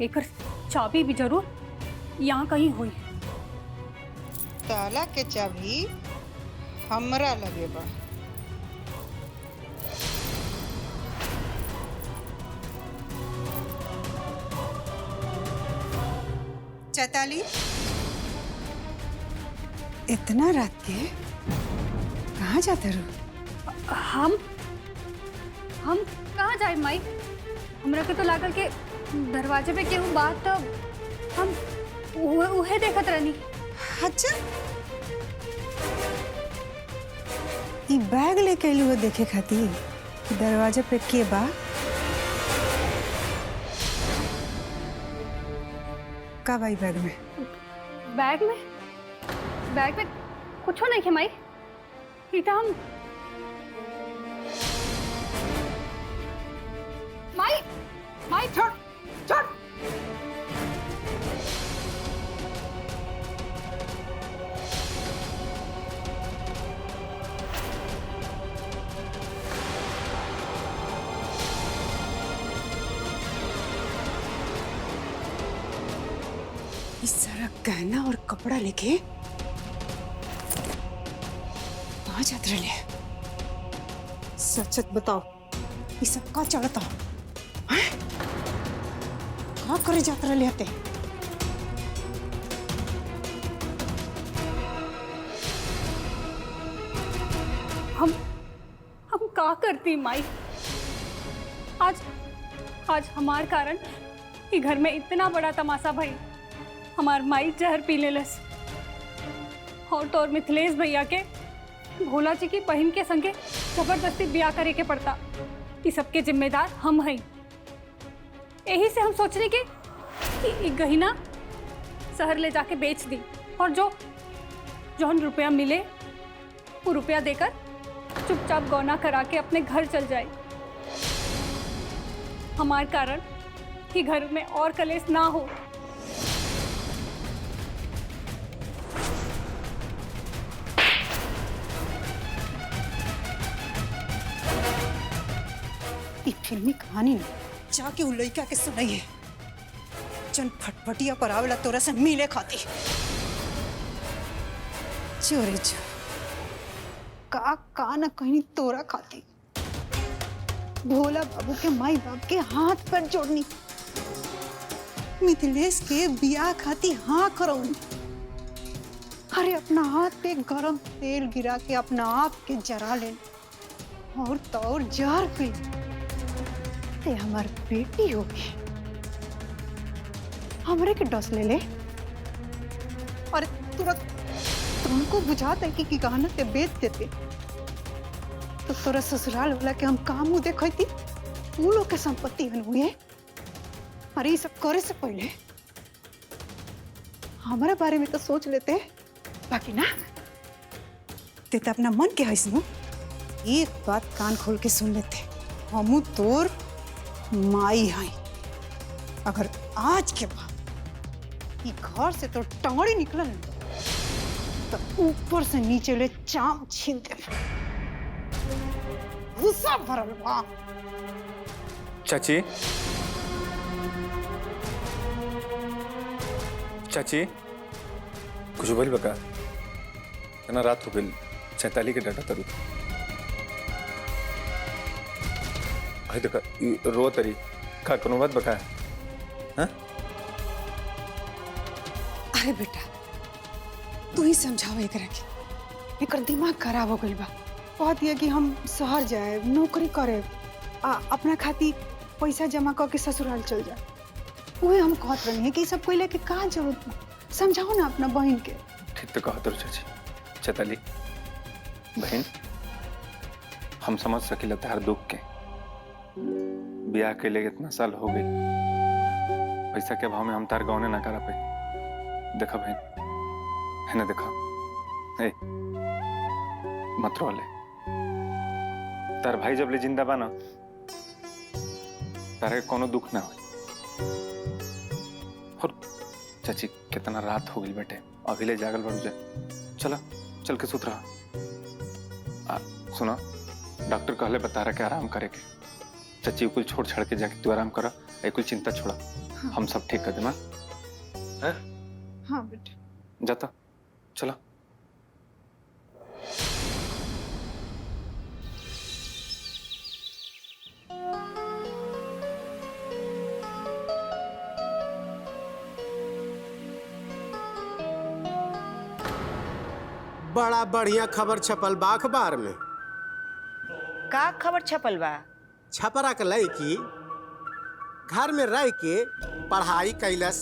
एकर चाबी भी जरूर यहाँ कहीं हुई। ताला के चाबी हमरा लगे बा। चैताली, इतना रात के कहाँ जाते रहो? हम कहाँ जाए माई? हमरा के तो लागल के दरवाजे पे केहू बात, तो हम उहे देखत रहनी। अच्छा, ई बैग लेके अइलू हो देखे खातिर कि दरवाजे पे के बा? का भाई बैग में? बैग में कुछ नहीं है माई। इता हम माई छोड़ छोड़। इस सारा गहना और कपड़ा लेके कहाँ जाते रहे? सच सच बताओ, ये सब का चलता है? कहाँ करे जाते रहे हते? हम का करती माई? आज हमार कारण ये घर में इतना बड़ा तमाशा भाई। हमार माई जहर पी लेलस और तो और मिथिलेश भैया के भोला जी की बहन के संगे जबरदस्ती ब्याह करे के पड़ता। इस सबके जिम्मेदार हम हैं। यही से हम सोच रहे कि गहना शहर ले जाके बेच दी और जो हम रुपया मिले वो रुपया देकर चुपचाप गौना करा के अपने घर चल जाए। हमारे कारण कि घर में और कलेश ना हो। फिल्मी कहानी ना जाके उन लड़का के सुनाइए। चल फटफटिया पर आवेला तोरा से मिले खाती। चोरे चो का ना कहीं तोरा खाती। भोला बाबू के माई बाप के हाथ पर जोड़नी, मिथिलेश के बियाह खाती हाँ करौनी। अरे अपना हाथ पे गरम तेल गिरा के अपना आप के जरा ले और तो और जार पे ते हमार बेटी होगी। हमरे के डस ले ले। और तुरंत तुमको बुझाता है कि गहना के बेच देते तो तोरा ससुराल वाला के हम काम मुँह देखती। तू लोग के संपत्ति हुए। अरे ये सब करे से पहले हमारे बारे में तो सोच लेते, बाकी ना ते तो अपना मन के हईस। एक बात कान खोल के सुन लेते, हमू तोर माई है। अगर आज के बाद ये घर से तो टंगड़ी निकल तो ऊपर से नीचे ले चाम छीन दे। गुस्सा भरल बा। चाची, चाची कुछ बोल बका? इतना रात हो गई, चैताली के डाटा तरू। अरे देखा रो तरी का कोनो बात बका? हाँ? अरे बेटा तू ही समझाओ एक दिमाग खराब हो गई बा। कह दिया कि हम शहर जाए, नौकरी करे, अपना खाती पैसा जमा करके ससुराल चल जाए। वही हम कहत रही है कि सब कोई लेके कहाँ जरूरत बा। समझाओ ना अपना बहन के। ठीक तो कहा तुर चाची। चैताली बहन, हम समझ सकिला तार दुख के। ब्याह के लिए इतना साल हो गई, पैसा के भाव में हम तार गाँव ना करा पाए। देखा बहन है ना, देखा ए, मत रो ले। तार भाई जब ले जिंदा बा ना, तारे कोनो दुख ना हो। और चाची कितना रात हो गई बेटे, अभी ले जागल बढ़ जाए। चला चल के सुत रहा। सुना डॉक्टर कहले बता रहा कि आराम करे के। चाची कुल छोड़ छाड़ के जाके तू आराम करा, कुल चिंता छोड़ा। हम सब ठीक कर दे माँ। हाँ बेटा जाता चला। बड़ा बढ़िया खबर छपल बा अखबार में। का खबर छपल बा? छपरा के लड़की घर में रह के पढ़ाई कैलस,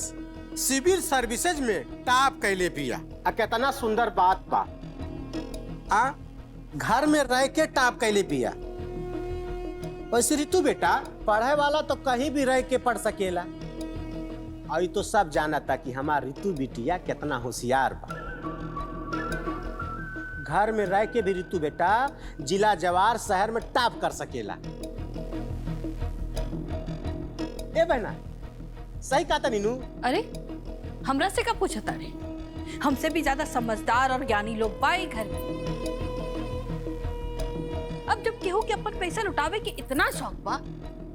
सिविल सर्विसेज में टॉप कैले बिया। कितना सुंदर बात बा। घर में रह के टॉप कैले बिया। वैसे रितु बेटा, पढ़े वाला तो कहीं भी रह के पढ़ सकेला। और तो सब जानता कि हमार रितु बिटिया कितना होशियार बा। घर में रह के भी रितु बेटा जिला जवार शहर में टॉप कर सकेला। ए बहना, सही कहा था नीनू। अरे हमरा से का पूछा तारे? हमसे भी ज्यादा समझदार और ज्ञानी लोग बाई घर में। अब जब केहू के अपन पैसा लुटावे के इतना शौक बा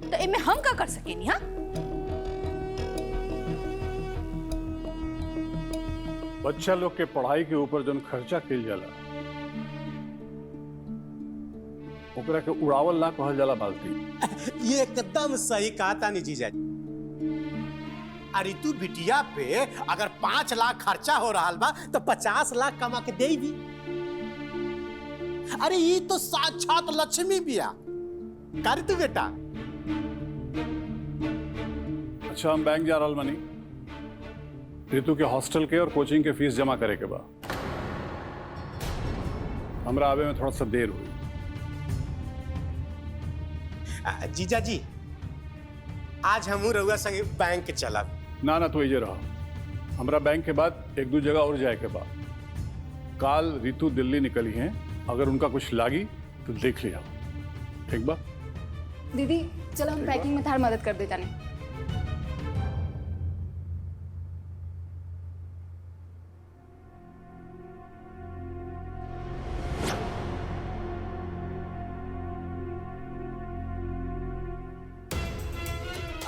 तो एमे हम का कर सकेनी? हाँ, बच्चा लोग के पढ़ाई के ऊपर जन खर्चा कइल जाला ओकरा के उड़ावल ना कहल जाला बाल्टी। ये एकदम सही कहा था नी जीजा जी। रितु बिटिया पे अगर 5 लाख खर्चा हो रहा बा तो 50 लाख कमा के दे भी। अरे ये तो साक्षात लक्ष्मी बिया। का रितु बेटा? अच्छा, हम बैंक जा रहल बानी। रितु के हॉस्टल के और कोचिंग के फीस जमा करे के बा। हमरा आवे में थोड़ा सा देर हुई। जीजा जी, आज हम रउआ संगे बैंक चलब। ना ना, तो इजे रहा। हमरा बैंक के बाद 1-2 जगह और जाए के बा। काल रितु दिल्ली निकली हैं, अगर उनका कुछ लागी तो देख लिया। ठीक बा? दीदी चलो हम पैकिंग में थार मदद कर दे जाने।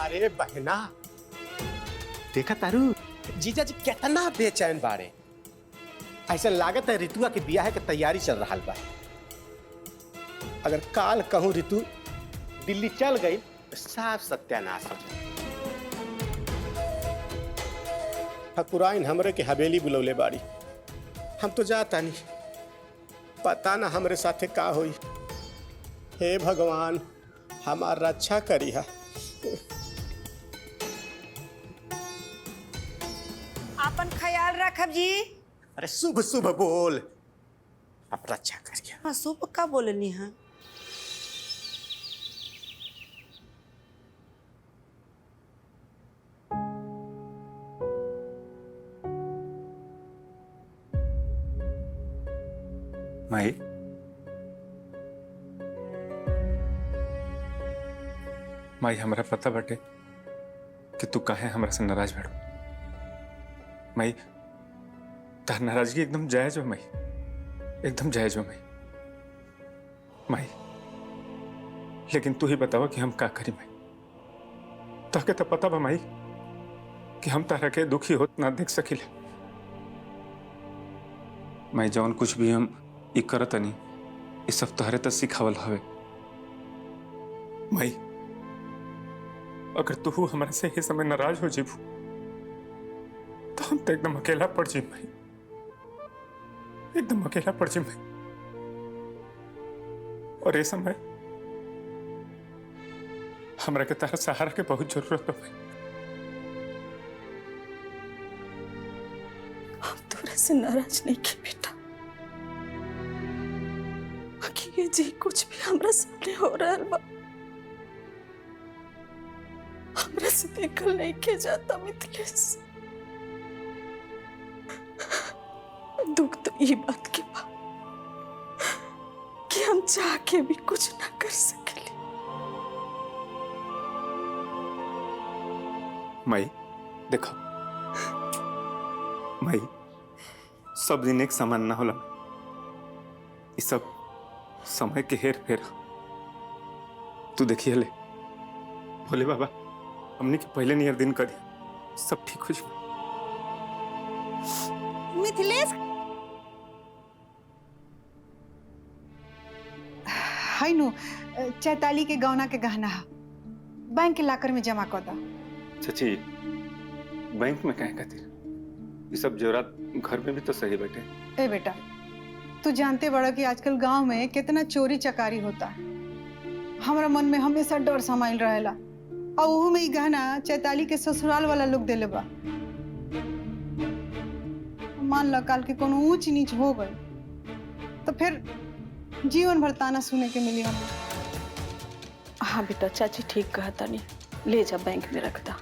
अरे बहना, देखा तारू जीजा जी कितना बेचैन बारे। ऐसा लागत है रितुआ के ब्याह के तैयारी चल रहा बा। अगर काल कहूं रितु दिल्ली चल गई तो साफ सत्यानाश हो जाए। ठकुराइन हमरे के हवेली बुलौले बाड़ी। हम तो जाता नहीं, पता ना हमरे साथे का होई। हे भगवान, हमार रक्षा करिहा। अपन ख्याल रखब जी। अरे शुभ शुभ बोल, आप रक्षा करिए। हाँ, शुभ का बोलनी है? माई, माई हमरा पता बाटे कि तू काहे हमरा से नाराज बैठो। माई, तार नाराजगी एकदम जायज हो माई, एकदम जायज हो माई। माई, लेकिन तू ही बतावा कि हम का करी माई। ताके तो पता बा माई कि हम तारा के दुखी होत ना देख सकिले। माई, जौन कुछ भी हम ई करतनी ई सब तोहरे तो सिखावल हवे। माई, अगर तू हमारे से ये समय नाराज हो जीबू तो हम तो एकदम अकेला पड़ जी भाई, एकदम अकेला पड़ जी भाई। और ये समय हमरा के तारा सहारा के बहुत जरूरत है भाई। हम तोरा से नाराज नहीं की बेटा। बाकी ये जी कुछ भी हमरा सामने हो रहा बा, हमरा से देखल नहीं के जाता मिथिलेश। दुख तो ये बात के बा कि हम चाह के भी कुछ ना कर सके। माई देखो, माई सब दिन एक समान ना होला। ये सब समय के हेर फेर। तू देखिए ले, भोले बाबा हमने के पहले नियर दिन कर दिया, सब ठीक हो जाए। मिथिलेश हाय नु चैताली के गौना के गहना बैंक के लाकर में जमा कर दा। चाची बैंक में कहे खातिर ये सब जेवरात घर में भी तो सही बैठे। ए बेटा तू जानते बड़ा कि आजकल गांव में कितना चोरी चकारी होता है। हमारा मन में हमेशा डर समाइल रहेला और वो में ही गहना चैताली के ससुराल वाला लोग देले बा। मान लो काल के कोनो ऊंच नीच हो गए तो फिर जीवन भर ताना सुने के मिली हमें। हाँ बेटा चाची ठीक कहा तनी, ले जा बैंक में रख दा।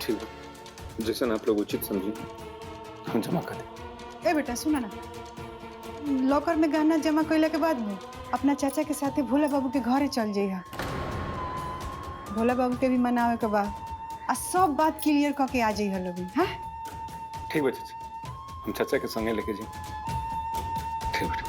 ठीक है, जैसा आप लोग उचित समझे हम जमा कर दें। ए बेटा सुना ना, लॉकर में गहना जमा कैला के बाद में अपना चाचा के साथे भोला बाबू के घरे चल जाइहा। भोला बाबू के भी मनावे के बाद आ सब बात क्लियर करके आ जाइहा लोग। हाँ ठीक है चाची, हम चाचा के संगे लेके जाए। ठीक है।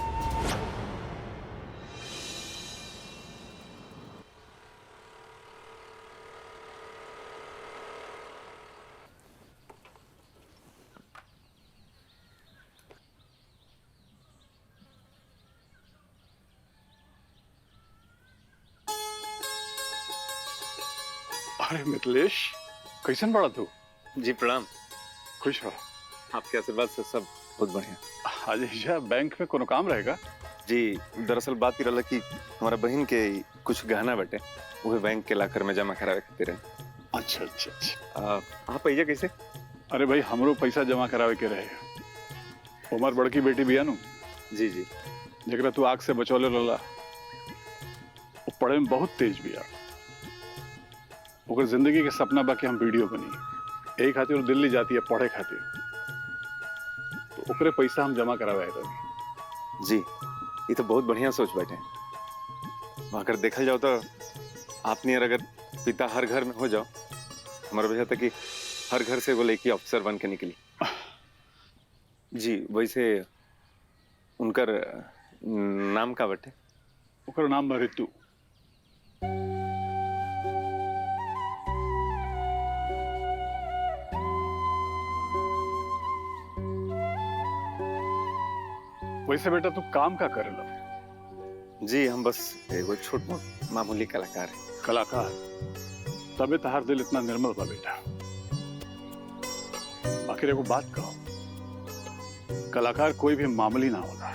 अरे मिथिलेश कैसन बड़ा तू? जी प्रणाम। खुश हो? आपके आशीर्वाद से सब बहुत बढ़िया। आज ऐसा बैंक में कोनो काम रहेगा? जी दरअसल बात ही रहा कि हमारा बहन के कुछ गहना बटे वो बैंक के लाकर में जमा करावे खातिर। अच्छा अच्छा अच्छा। आप पैसा कैसे? अरे भाई हमरो पैसा जमा करावे के रहे। उमर बड़की बेटी बिया नु। जी जी। जरा तू आग से बचौले रहला, वो पढ़े में बहुत तेज बिया। ओकर जिंदगी के सपना बा कि हम वीडियो बनी, यही खातिर वो दिल्ली जाती है पढ़े खातिर, तो ओकरे पैसा हम जमा करावे रही। जी ये तो बहुत बढ़िया सोच बैठे। अगर देखा जाओ तो आप नियर अगर पिता हर घर में हो जाओ, हमारा वजह था कि हर घर से वो लड़की अफसर बन के निकली। जी वैसे उनकर नाम का बटे? ओकर नाम बा रितु। वैसे बेटा तू काम का करेला? जी हम बस एगो छोट मोट मामूली कलाकार है। कलाकार? तबे तहार दिल इतना निर्मल बा बेटा। आखिर एगो बात कहो, कलाकार कोई भी मामूली ना होला,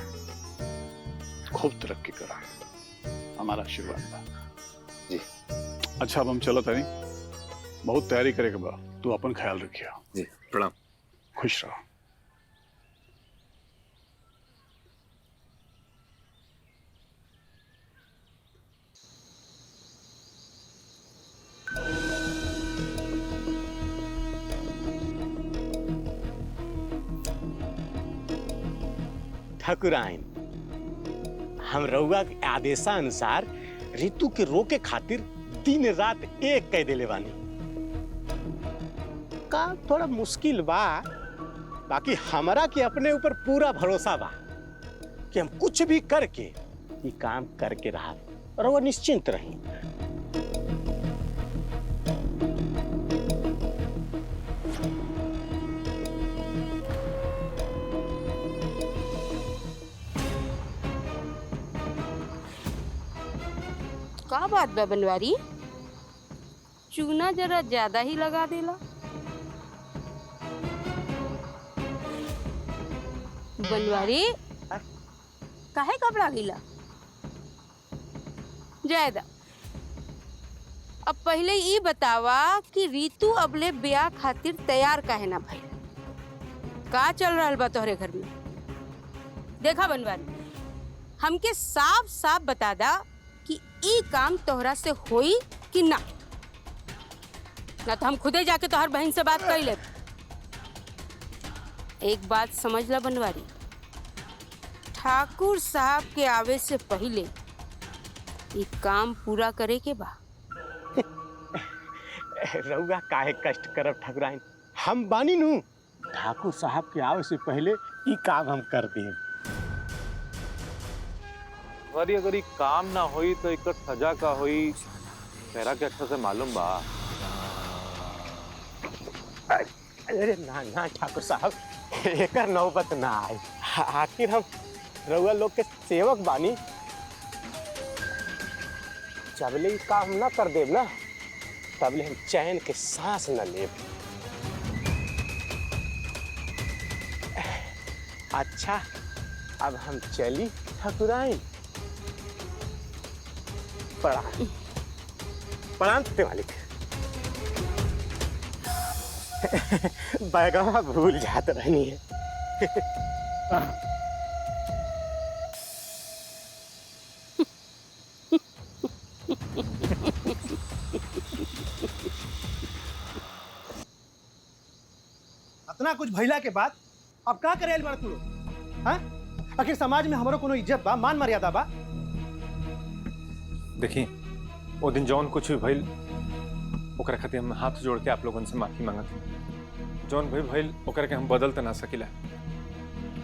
खूब तरक्की करा, हमारा आशीर्वाद बा। जी अच्छा अब हम चलो तनी, बहुत तैयारी करे के बा, तू अपन ख्याल रखिया। जी प्रणाम। खुश रहो। ठाकुराइन, हम रउआ के आदेशानुसार ऋतु के रोके खातिर दिन रात एक कह देले बानी। काम थोड़ा मुश्किल बा, बाकी हमरा के अपने ऊपर पूरा भरोसा बा कि हम कुछ भी करके ये काम करके रहा। रउआ निश्चिंत रही। का बात बा बनवारी, चूना जरा ज्यादा ही लगा देला। बनवारी काहे घबरा गईला? जायदा अब पहले ये बतावा कि रीतु अबले ब्याह खातिर तैयार काहे ना भइल? का चल रहा बा तोहरे घर में? देखा बनवारी, हमके साफ साफ बता दा कि ई काम तोहरा से होई कि ना, ना तो हम खुदे जाके तोहर बहन से बात कर ले। एक बात समझ ला बनवारी, ठाकुर साहब के आवे से पहले ये काम पूरा करे के बा। रउआ काहे कष्ट करब ठाकुराइन, हम बानी नु। ठाकुर साहब के आवे से पहले ई काम हम कर देब। अगर ये काम ना होई तो एक सजा का होई, मेरा के अच्छा से मालूम बा। अरे ना ना ठाकुर साहब, एकर नौबत ना आई। आखिर हम रउआ लोग के सेवक बानी। जबले ई काम ना कर देब ना, तबले हम चैन के सांस न लेब। अच्छा, अब हम चली ठाकुराइन। प्रणाम प्रणाम सत्य मालिक। बैगवा भूल जात रहनी है। इतना कुछ भइला के बाद अब का करे बड़ तू लोग? हाँ? आखिर समाज में हमारो कोनो इज्जत बा, मान मर्यादा बा? देखिए, वो दिन जौन कुछ भी भइल ओकरा खातिर हम हाथ जोड़ के आप लोगन से माफी मांगत हूँ। जौन भी भइल ओकरा के हम बदल तो ना सकिला,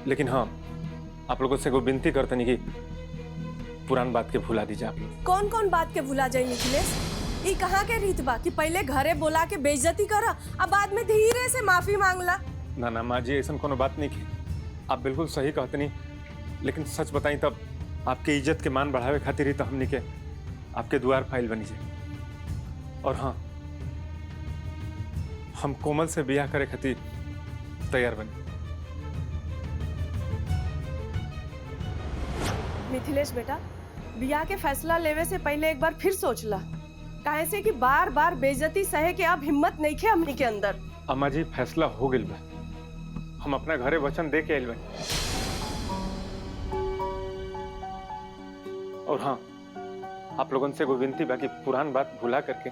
लेकिन हाँ आप लोगों से एगो विनती करतनी कि पुरान बात के भुला दीजिए आप लोग। कौन कौन बात के भुला जाई मिथिलेश? ई कहाँ के रीत बा कि पहले घरे बोला के बेइज्जती करा अब बाद में धीरे से माफी मांगला? ना ना माँ जी, ऐसा कोनो बात नहीं की। आप बिल्कुल सही कहते नहीं, लेकिन सच बताई तब आपके इज्जत के मान बढ़ावे खातिर ही तो हमने के आपके द्वार फाइल बनी जाए। और हाँ, हम कोमल से ब्याह करे खातिर तैयार बनी। मिथिलेश बेटा, बियाह के फैसला लेवे से पहले एक बार फिर सोच ला, काहे से कि बार बार बेइज्जती सहे के अब हिम्मत नहीं खे हमनी के अंदर। अम्मा जी, फैसला हो गइल बा। हम अपना घरे वचन दे के आइल बानी। और हाँ, आप लोगन से एगो विनती बा कि पुरान बात भुला करके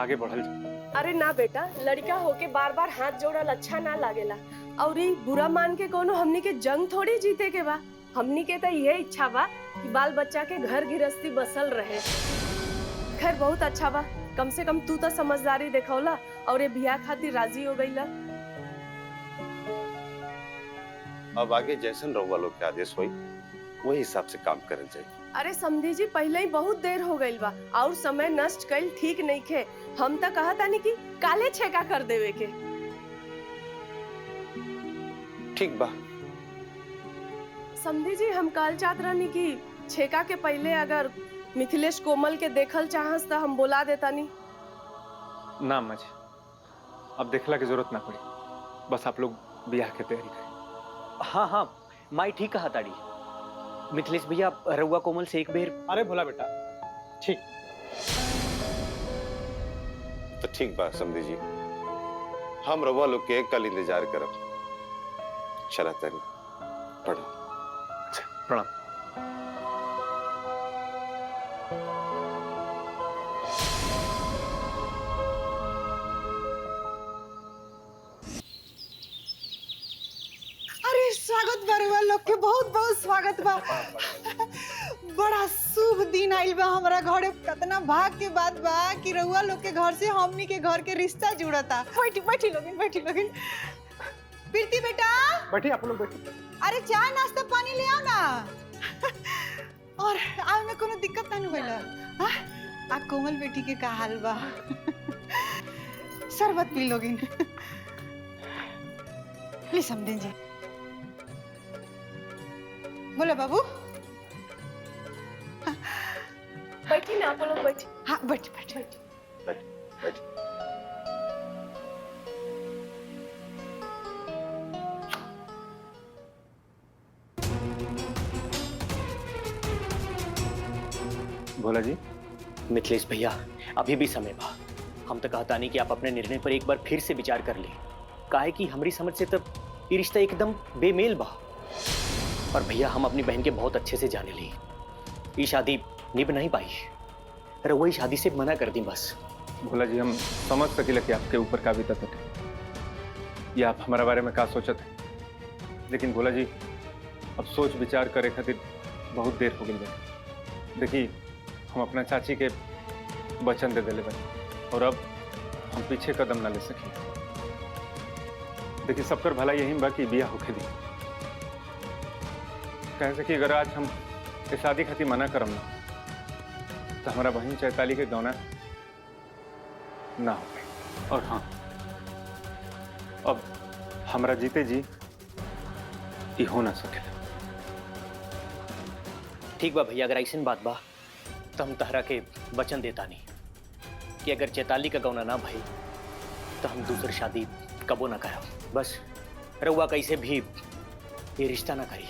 आगे बढ़ल जाए। अरे ना बेटा, लड़का होके बार बार हाथ जोड़ल अच्छा ना लागेला। और ई बुरा मान के कोनो हमनी के जंग थोड़ी जीते के बा। हमनी के तो ये इच्छा बा कि बाल बच्चा के घर गृहस्थी बसल रहे। खैर बहुत अच्छा बा, कम से कम तू तो समझदारी देखौला और ये बियाह खातिर राजी हो गईला। अब आगे जैसन रउआ लोग के आदेश होई वही हिसाब से काम करल जाए। अरे समधी जी, पहले ही बहुत देर हो गई बा और समय नष्ट कईल ठीक नहीं खे। हम तो कहा तानी कि काले छेका कर देवे के। ठीक बा। समधी जी, हम काल चाहत रहनी कि छेका के पहले अगर मिथिलेश कोमल के देखल चाहस तो हम बोला देतानी। ना अम्मा जी, अब देखला की जरूरत ना पड़ी। बस आप लोग ब्याह की तैयारी करें। हाँ हाँ, माई ठीक कहा ताड़ी। मिथिलेश भैया, रउआ कोमल से एक बेर। अरे भोला बेटा, ठीक तो ठीक बा समझी जी, हम रउआ लोग के कल इंतजार करब। चला तनी, प्रणाम। प्रणाम। अरे स्वागत बा रउआ लोग के, बहुत बहुत स्वागत बा। बड़ा शुभ दिन आइल बा हमरा घरे। कितना भाग के बात बा कि रउआ लोग के घर से हमनी के घर के रिश्ता जुड़ता। बैठी बैठी लोगिन, बैठी लोगिन। प्रीति बेटा, बैठी आप लोग बैठी। अरे चाय नाश्ता पानी ले आओ ना। और आवे में कोनो दिक्कत ना होइला? हां, आ कोमल बेटी के का हाल बा? शरबत पी लोगिन। ले समझे जी। बोला बाबू। बैठी ना आप लोग, बैठी। हाँ बैठ बैठ बैठ। भोला जी। मिथिलेश भैया, अभी भी समय बा। हम तो कहता नहीं कि आप अपने निर्णय पर एक बार फिर से विचार कर ले। काहे कि हमारी समझ से तब ये रिश्ता एकदम बेमेल बा। और भैया, हम अपनी बहन के बहुत अच्छे से जाने ली। ये शादी निभ नहीं पाई, रउआ ही शादी से मना कर दी बस। भोला जी, हम समझ सकिला कि आपके ऊपर का बीतत है या आप हमारे बारे में का सोचत है, लेकिन भोला जी अब सोच विचार करे खातिर बहुत देर हो गई बा। देखिए, हम अपना चाची के वचन दे दिले बानी और अब हम पीछे कदम ना ले सकी। देखिए, सबकर भला यही बा कि बिया होके दी। कहे से कि अगर आज हम इस शादी खातिर मना करम ना तो हमारा बहन चैताली के गौना ना हो पाए। और हाँ, अब हमारा जीते जी ये हो ना सके। ठीक बा भैया, अगर ऐसी बात बा तो हम तहरा के वचन देता नहीं कि अगर चैताली का गौना ना भई तो हम दूसरी शादी कबो ना करब। बस रउआ कैसे भी ये रिश्ता ना करी।